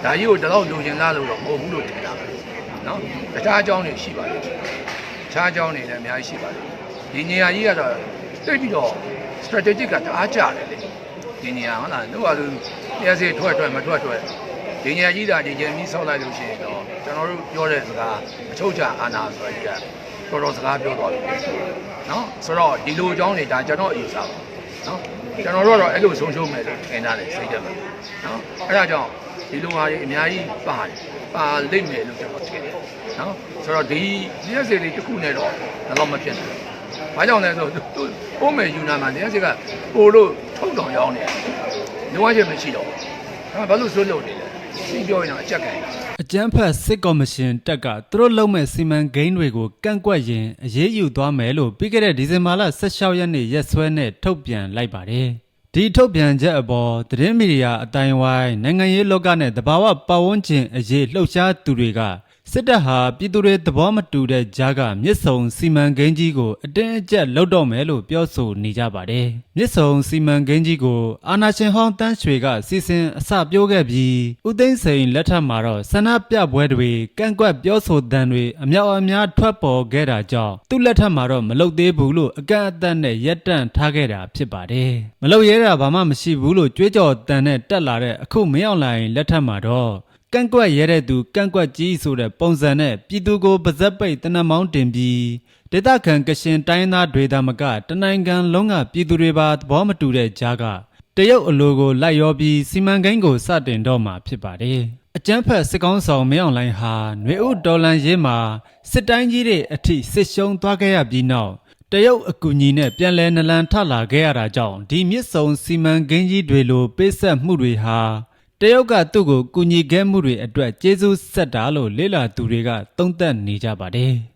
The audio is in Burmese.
ဒါကြီးကိုတတော့လူချင်းသားလို့တော့မဟုတ်ဘူးလို့ထင်တာပဲနော်တခြားအကြောင်းတွေရှိပါတယ်တခြားအကြောင်းတွေလည်းအများကြီးရှိပါတယ်ဒီနေရာကြီးကတော့တိတ်ပြီးတော့ strategic ကတအားကြတယ်လေဒီနေရာဟုတ်လားတို့ကလူတရားစီထွက်မထွက်ဒီနေရာကြီးဒါချင်းပြီးဆောက်လိုက်လို့ရှိရင်တော့ကျွန်တော်တို့ပြောတဲ့စကားအချုပ်ချအာဏာဆိုရယ်တော်တော်စကားပြောသွားပြီနော်ဆိုတော့ဒီလိုအကြောင်းတွေဒါကျွန်တော်အယူဆပါနော်ကျွန်တော်တို့ကတော့အဲ့လိုဆုံးရှုံးမယ်လို့ထင်တာလေစိတ်ထဲမှာနော်အဲ့ဒါကြောင့်ဒီလိုဟာတွေအများကြီးပါလိမ့်မယ်လို့ကျွန်တော်ထင်တယ်နော်ဆိုတော့ဒီရက်စီတွေတစ်ခုနဲ့တော့တော့မဖြစ်ဘူးဘာကြောင့်လဲဆိုတော့ပုံမဲ့ယူနာမှာရက်စီကပို့လို့ထုတ်တော်ရောင်းနေတယ်လုံးဝချင်းမရှိတော့ဘူးဘာလို့ဆိုးလို့နေလဲစီပြောရင်တော့အကြက်ကန်အကြမ်းဖက်စစ်ကော်မရှင်တပ်ကသူတို့လုံမဲ့စီမံကိန်းတွေကိုကန့်ကွက်ရင်အရေးယူသွားမယ်လို့ပြီးခဲ့တဲ့ဒီဇင်ဘာလ16ရက်နေ့ရက်စွဲနဲ့ထုတ်ပြန်လိုက်ပါတယ်ဒီထုတ်ပြန်ချက်အပေါ်သတင်းမီဒီယာအတိုင်းဝိုင်းနိုင်ငံရေးလောကနဲ့တဘာဝပတ်ဝန်းကျင်အရေးလှုပ်ရှားသူတွေကစစ်တပ်ဟာပြည်သူတွေသဘောမတူတဲ့ကြားကမြစ်ဆုံစီမံကိန်းကြီးကိုအတင်းအကျပ်လှုပ်တော့မယ်လို့ပြောဆိုနေကြပါတယ်မြစ်ဆုံစီမံကိန်းကြီးကိုအာဏာရှင်ဟောင်းတန်းရွှေကစီစဉ်အစပြုခဲ့ပြီးဦးသိန်းစိန်လက်ထက်မှာတော့ဆန္ဒပြပွဲတွေကန့်ကွက်ပြောဆိုသံတွေအမြောက်အများထွက်ပေါ်ခဲ့တာကြောင့်သူ့လက်ထက်မှာတော့မလုပ်သေးဘူးလို့အကန့်အသတ်နဲ့ရပ်တန့်ထားခဲ့တာဖြစ်ပါတယ်မလုပ်ရဲတာဘာမှမရှိဘူးလို့ကြွေးကြော်တန်နဲ့တက်လာတဲ့အခုမင်းအောင်လှိုင်လက်ထက်မှာတော့ကန့်ကွက်ရဲတဲ့သူကန့်ကွက်ကြီးဆိုတဲ့ပုံစံနဲ့ပြည်သူကိုပါဇက်ပိတ်တနက်မောင်းတင်ပြီးဒေသခံကရှင်တိုင်းသားတွေသာမကတနိုင်ငံလုံးကပြည်သူတွေပါသဘောမတူတဲ့ကြားကတရုတ်အလိုကိုလိုက်ရောပြီးစီမံကိန်းကိုစတင်တော့မှာဖြစ်ပါတယ်အကြမ်းဖက်စစ်ကောင်းဆောင်မင်းအောင်လှိုင်ဟာຫນွေဥဒေါ်လန်ရေးမှာစစ်တိုင်းကြီးတွေအထိစစ်ရှုံးသွားခဲ့ရပြီးနောက်တရုတ်အကူအညီနဲ့ပြန်လည်နလန်ထလာခဲ့ရတာကြောင့်ဒီမြစ်ဆုံစီမံကိန်းကြီးတွေလိုပေးဆက်မှုတွေဟာတရုတ်ကသူ့ကိုကူညီခဲ့မှုတွေအတွက်ကျေးဇူးဆက်တာလို့လေ့လာသူတွေကသုံးသပ်နေကြပါတယ်။